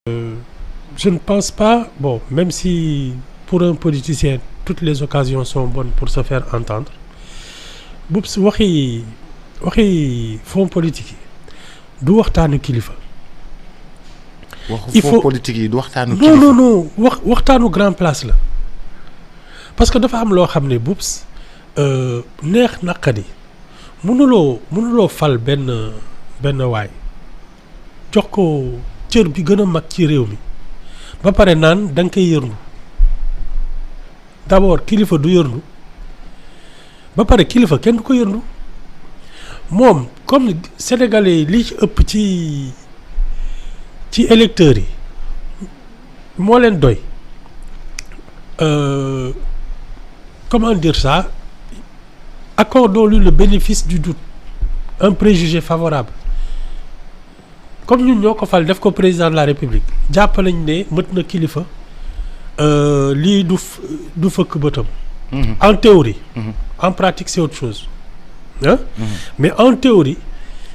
Je ne pense pas, bon, même si pour un politicien, toutes les occasions sont bonnes pour se faire entendre, Boubs waxi fonds politique yi du waxtaanu kilifa. waxu fonds politique yi du waxtaanu kilifa non waxtaanu grand place la parce que dafa am loo xam ne Boubs neex naqadi mënuloo fal benn waay jox ko cër bi gën a mag ci réew mi ba pare naan da nga koy yërndu d'abord kilifa du yërndu ba pare kilifa kenn du ko yërndu moom comme sénégalais yi li ci ëpp ci électeurs yi moo leen doy comment dire ça, accordons-lui le bénéfice du doute, un préjugé favorable. Comme ñun ñoo ko fal def ko président de la République jàpp nañ ne mët na kilifa lii du fëkk bëtam. En théorie. En pratique c'est autre chose. Hein? Mais en théorie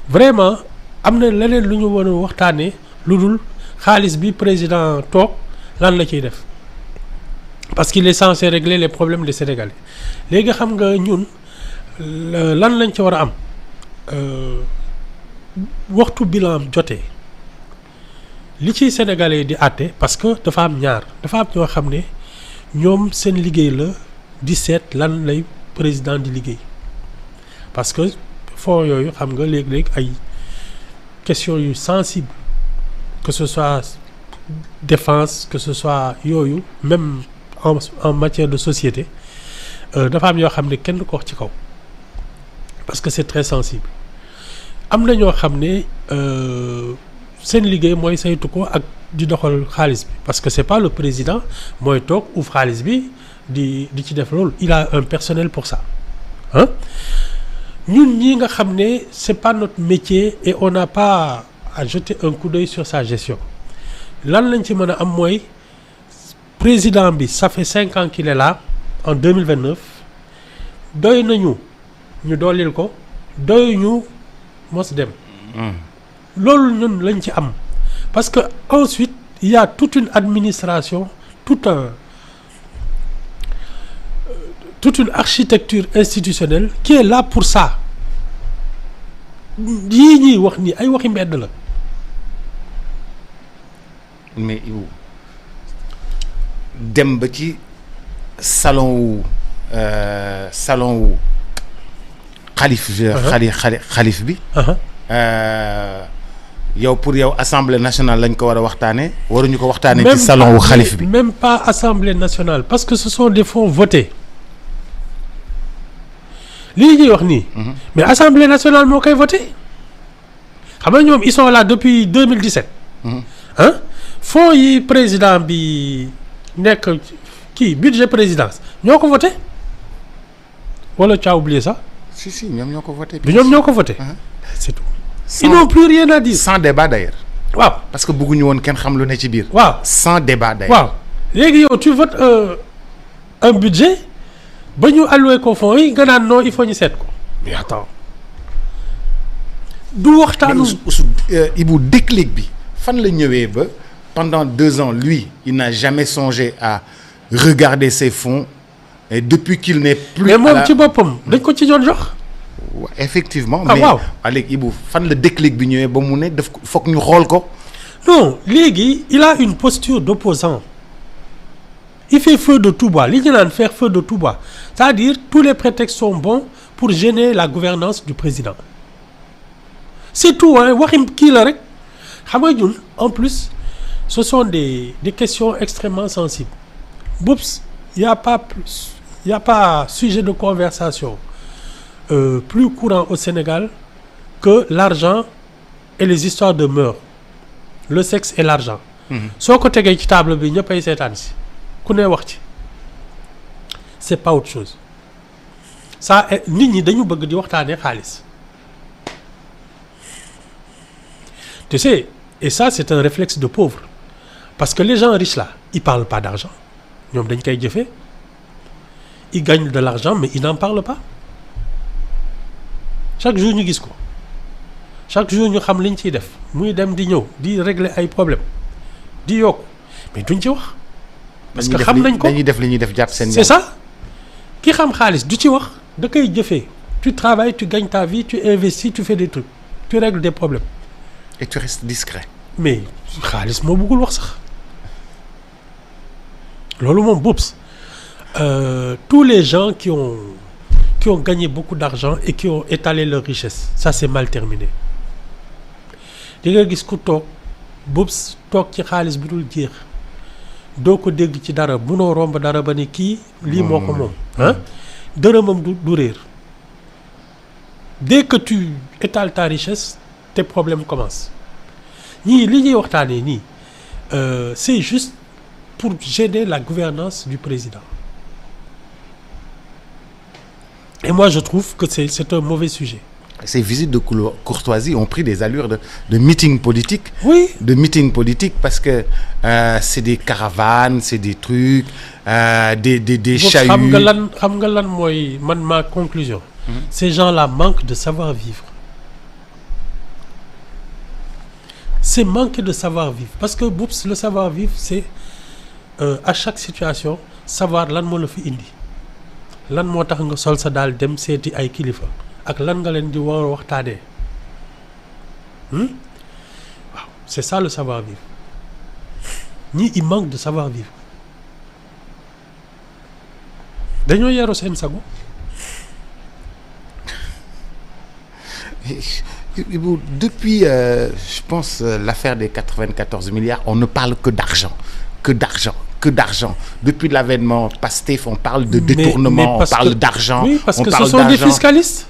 vraiment am na leneen lu ñu war a waxtaanee lu dul xaalis bi président toog lan la ciy def parce qu'il est censé régler les problèmes des Sénégalais léegi xam nga ñun lan lañ ci war a am waxtu bilan jotee li ciy Sénégalais di àtte parce que dafa am ñaar dafa am ñoo xam ne ñoom seen liggéey la di seet lan lay président di liggéey parce que fonds yooyu xam nga léeg-léeg ay questions yu sensibles que ce soit défense que ce soit yooyu même en matière de société dafa am yoo xam ne kenn du ko wax ci kaw parce que c'est très sensible am na ñoo xam ne seen liggéey mooy saytu ko ak di doxal xaalis bi parce que c'est pas le président mooy toog uuf xaalis bi di ci def loolu il a un personnel pour ça hein ñun ñi nga xam ne c'est pas notre métier et on n'a pas à jeter un coup d'œil sur sa gestion lan lañ ci mën a am mooy président bi ça fait 5 ans qu'il est là en 2029 doy nañu ñu dooleel ko doy ñu mos dem loolu ñun lañ ci am parce que ensuite il y a toute une administration toute une architecture institutionnelle qui est là pour ça yii ñuy wax ni ay waxi mbedd la mais dem ba ci salon wu xalif bi yow pour yow assemblée nationale lañ ko war a waxtaanee waruñu ko waxtaanee ci salon wu xalif bi même pas assemblée nationale parce que ce sont des fonds votés lii ñuy wax nii mais assemblée nationale moo koy voté xam nga ñoom ils sont là depuis 2017 hein fonds yi président bi nekk kii budget présidence ñoo ko voté wala tu as oublié ça si ñoom ñoo ko voté bi ñoom ñoo ko voté c'est tout ils n'ont plus rien à dire sans débat d'ailleurs waaw parce que bëgguñu woon kenn xam lu ne ci biir waaw sans débat d'ailleurs waaw léegi yow tu votes un budget ba ñu alloué ko fonds yi nga naan non il faut ñu seet ko mais attends du waxtaanu Ibou déclic bi fan la ñëwee ba pendant 2 ans lui il n'a jamais songé à regarder ses fonds et depuis qu'il n'est plus mais moom ci boppam dañ ko ci doon jox effectivement mais waaw léegi Ibou fan la déclic bi ñëwee ba mu ne daf foog ñu xool ko non léegi il a une posture d'opposant il fait feu de tout bois li ñu naan faire feu de tout bois c'est-à-dire tous les prétextes sont bons pour gêner la gouvernance du président c'est tout hein waxi kii la rek xam nga ñun en plus ce sont des questions extrêmement sensibles Boubs il y a pas sujet de conversation plus courant au Sénégal que l'argent et les histoires de mœurs le sexe et l'argent soo ko tegee ci table bi ñëppay seetaan si ku ne wax ci c'est pas autre chose ça nit ñi dañu bëgg di waxtaanee xaalis tu sais et ça c'est un réflexe de pauvre parce que les gens riches là ils parlent pas d'argent ñoom dañ koy jëfee ils gagnent de l'argent mais ils n'en parlent pas chaque jour ñu gis ko chaque jour ñu xam liñ ciy def muy dem di ñëw di régler ay problèmes di yokk mais duñ ci wax. parce que xam nañ ko dañuy def li ñuy def jàpp seen. c'est ça ki xam xaalis du ci wax da koy jëfee tu travailles tu gagnes ta vie tu investis tu fais des trucs tu règles des problèmes. et tu restes discret. mais xaalis moo bëggul wax sax loolu moom Boubs tous les gens qui ont gagné beaucoup d'argent et qui ont étalé leur richesse ça c'est mal terminé di nga gis ku toog Boubs toog ci xaalis bi dul jeex doo ko dégg ci dara munoo romb dara ba ni kii lii moo ko moom ah dërëmam du réer dès que tu étales ta richesse tes problèmes commencent ñii li ñuy waxtaanee nii c'est juste pour gêner la gouvernance du président et moi je trouve que c'est un mauvais sujet. Ces visites de courtoisie ont pris des allures de meeting politique. Oui. De meeting politique parce que c'est des caravanes, c'est des trucs, des chahuts. xam nga lan mooy ma conclusion. Ces gens-là manquent de savoir-vivre. C'est manquer de savoir-vivre parce que Boubs le savoir-vivre c'est à chaque situation savoir lan moo la fi indi lan moo tax nga sol sa daal dem seeti ay kilifa ak lan nga leen di war a waxtaanee waaw c'est ça le savoir-vivre ñii il manque de savoir-vivre dañoo yaru seen sago. Depuis je pense l'affaire des 94 milliards on ne parle que d'argent depuis l'avènement Pastef on parle de détournement on parle d'argent oui parce que ce sont des fiscalistes.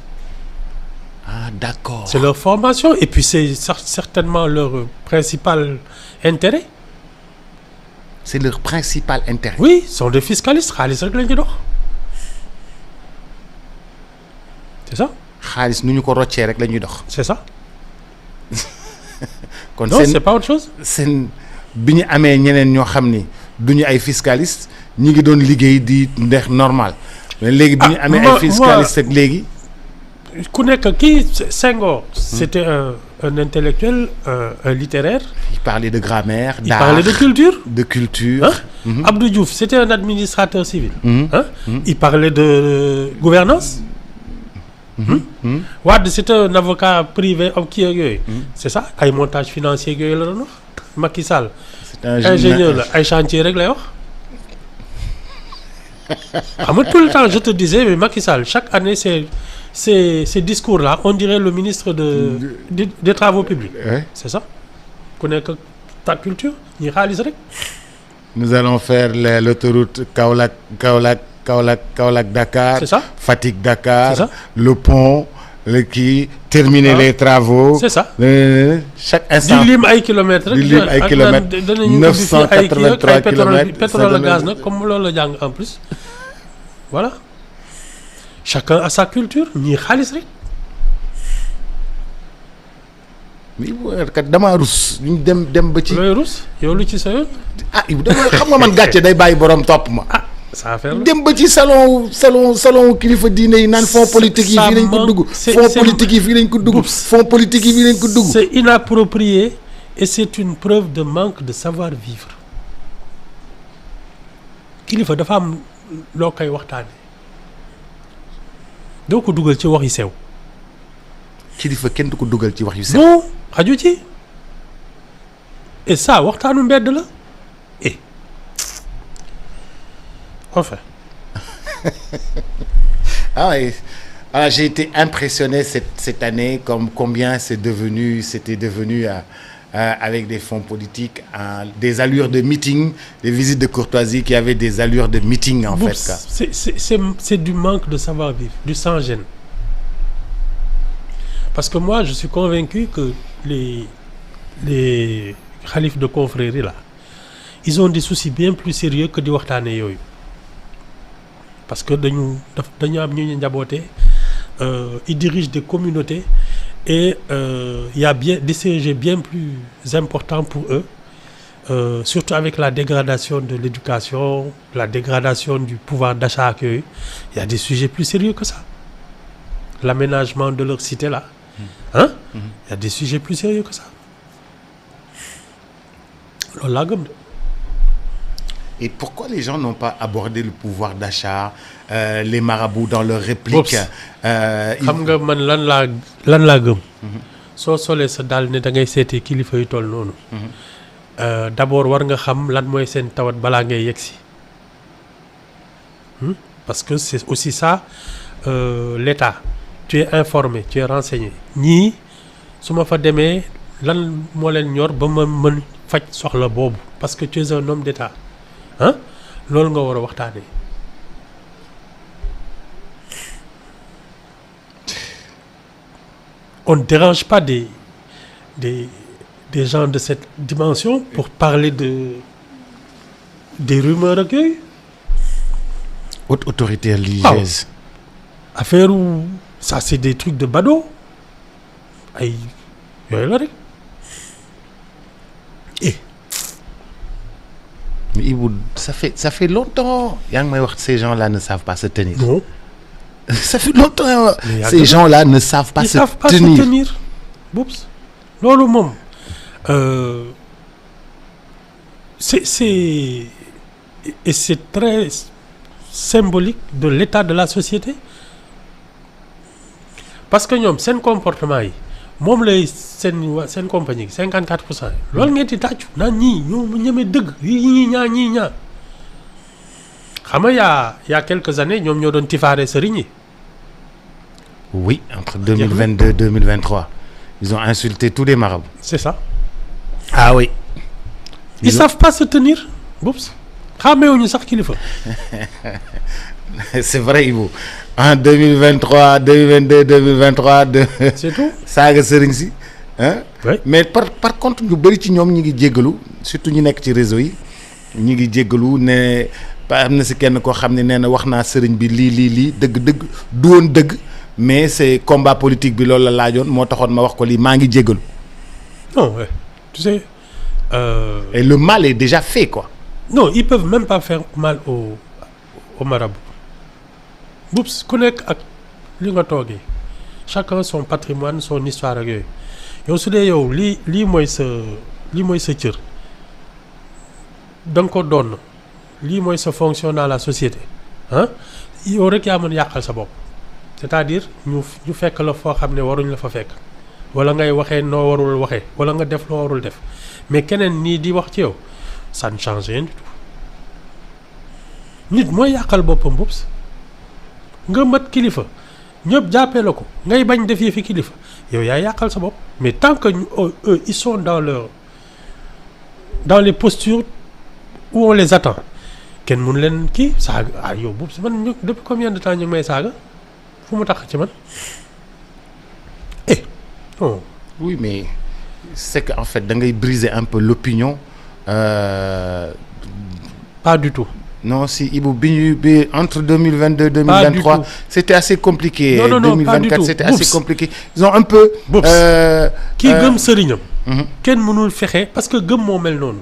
Ah d'accord. C'est leur formation et puis c'est certainement leur principal intérêt. C'est leur principal intérêt. Oui, ce sont des fiscalistes xaalis rek lañ ci dox. C'est ça. xaalis nu ñu ko roccee rek la ñuy dox. C'est ça. kon non c'est pas autre chose. seen bi ñu amee ñeneen ñoo xam ni duñu ay fiscalistes ñi ngi doon liggéey di ndex normal mais léegi bi ñu amee ay fiscalistes ak léegi. ku nekk kii Senghor. C'était un intellectuel un littéraire. Il parlait de grammaire, d'art. Il parlait de culture. De culture. Hein? Abdou Diouf c'était un administrateur civil. Hein? Il parlait de gouvernance. Wade c'est un avocat privé am kii ak yooyu. C'est ça ay montage financier yooyu la doon wax. Macky Sall ingénieur la ay chantier rek lay wax. xam nga tout le temps je te disais mais Macky Sall chaque année ces discours-là on dirait le ministre des travaux publics. C'est ça ku nekk ta culture ñi xaalis rek. Nous allons faire l'autoroute Kaolack Dakar. C'est ça. Fatick Dakar. C'est ça. Le pont terminer les travaux. C'est ça. Chaque instant di lim ay kilomètres rek. di lim ay kilomètres 983 kilomètres pétrole gaz nag comme loolu la jàng en plus voilà chacun a sa culture ñii xaalis rek. mais kat damaa rus ñu dem ba ci. looy rus yow lu ci sa yoon. ah dama xam nga man gàcce day bàyyi borom topp ma. ça affaire la dem ba ci salon kilifa diine yi naan fonds politique yi fii lañ ko dugg. fonds politique yi fii lañ ko dugg. fonds politique yi fii lañ ko dugg. c'est inapproprié et c'est une preuve de manque de savoir-vivre kilifa dafa am loo koy waxtaane doo ko dugal ci wax yu sew. kilifa kenn du ko dugal ci wax yu sew. non xaju ci et ça waxtaanu mbedd la et enfin. Ah, j'ai été impressionné cette année comme combien c'était devenu avec des fonds politiques des allures de meeting, des visites de courtoisie qui avaient des allures de meeting en fait. C'est du manque de savoir-vivre, du sans-gêne. Parce que moi je suis convaincu que les khalifes de confrérie là ils ont des soucis bien plus sérieux que di waxtaane yooyu parce que dañu am ñu njaboote ils dirigent des communautés et il y a des sujets bien plus importants pour eux surtout avec la dégradation de l'éducation, la dégradation du pouvoir d'achat ak yooyu il y a des sujets plus sérieux que ça, l'aménagement de leur cité là. Il y a des sujets plus sérieux que ça. loolu laa gëm de. Et pourquoi les gens n'ont pas abordé le pouvoir d'achat, les marabouts dans leurs répliques? xam nga man lan laa gëm. soo solee sa daal ne da ngay seeti kilifa yu toll noonu. D'abord war nga xam lan mooy seen tawat balaa ngay yegsi. Parce que c'est aussi ça l'État. Tu es informé, tu es renseigné. ñii su ma fa demee lan moo leen ñor ba ma mën faj soxla boobu parce que tu es un homme d'État. loolu nga war a waxtaanee. On ne dérange pas des gens de cette dimension pour parler des rumeurs ak yooyu. Haute autorité religieuse. Affaire où ça c'est des trucs de bado ay yooyu la rek. Mais Ibou, ça fait longtemps. Yaa ngi may wax ces gens-là ne savent pas se tenir. Non. Ça fait longtemps. Ces gens-là ne savent pas se tenir. Boops. Loolu moom c'est très symbolique de l'état de la société parce que ñoom seen comportement yi moom lay seen compagnie 54% loolu ngeen di tàccu naan ñii ñoo ñemee dëgg ñii ñaa xam nga y a quelques années ñoom ñoo doon tifaare sëriñ yi. Oui, entre 2022 et 2023 ils ont insulté tous les marabouts. C'est ça. Ah oui. Ils savent pas se tenir. Boops. xàmmeewuñu sax kilifa. C'est vrai Ibou. En 2023 2022 2023 c'est tout. saaga sëriñ si. Oui. Mais par contre ñu bëri ci ñoom ñi ngi jéggalu surtout ñu nekk ci réseau yi ñi ngi jéggalu ne am na si kenn koo xam ne nee na wax naa sëriñ bi lii dëgg du woon dëgg mais c'est combat politique bi loolu la laajoon moo taxoon ma wax ko lii maa ngi jéggalu. Non ouais. Tu sais. Et le mal est déjà fait quoi. Non ils peuvent même pas faire mal au marabout. Boops ku nekk ak li nga toogee chacun son patrimoine son histoire ak yooyu yow su dee yow lii mooy sa cër da nga ko doon lii mooy sa fonction dans la société yow rek yaa mën yàqal sa bopp c'est-à-dire ñu fekk la foo xam ne waruñ la fa fekk wala ngay waxee noo warul waxee wala nga def loo warul def mais keneen nii di wax ci yow ça ne change rien du tout nit mooy yàqal boppam Boops nga mat kilifa ñëpp jàppee la ko ngay bañ def yi fi kilifa yow yaa yàqal sa bopp mais tant que eux ils sont dans les postures où on les attend kenn mun leen kii saaga yow Boops man depuis combien de temps ñu ngi may saaga fu mu tax ci man non. Oui mais c'est que en fait da ngay briser un peu l'opinion. Pas du tout. Non si Ibou bi entre 2022 2023 c'était assez compliqué. Non 2024 c'était assez compliqué. Ils ont un peu. kii gëm sëriñam. kenn mënul fexe parce que gëm moo mel noonu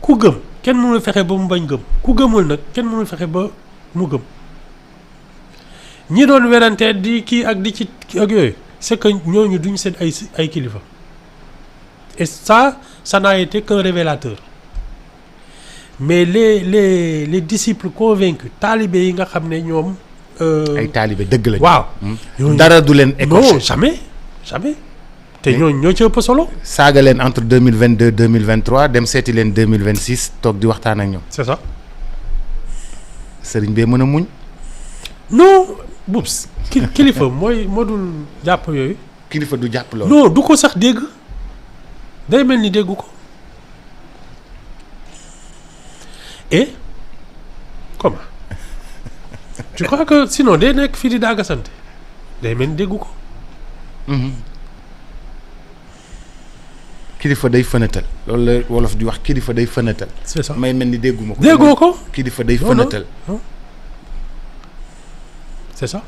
ku gëm kenn mënul fexe ba mu bañ gëm ku gëmul nag kenn mënul fexe ba mu gëm ñi doon werante di kii ak di ci ak yooyu c'est que ñooñu duñ seen ay kilifa et ça n'a été qu'un révélateur. Mais les disciples convaincus talibé yi nga xam ne ñoom. ay talibé dëgg lañu. waaw. dara du leen écorché. non jamais. te ñooñu ñoo ci ëpp solo. saaga leen entre 2022 2023 dem seeti leen 2026 toog di waxtaan ak ñoom. c'est ça. sëriñ bee mën a muñ. non Boops kilifa moo dul jàpp yooyu. kilifa du jàpp loolu. non du ko sax dégg day mel ni déggu ko. Et comment tu crois que sinon day nekk fii di daaga sant day mel ni déggu ko. kilifa day fënatal loolu la wolof di wax kilifa day fënatal. c'est ça may mel ni dégguma ko. déggoo ko kilifa day fënatal. c'est ça.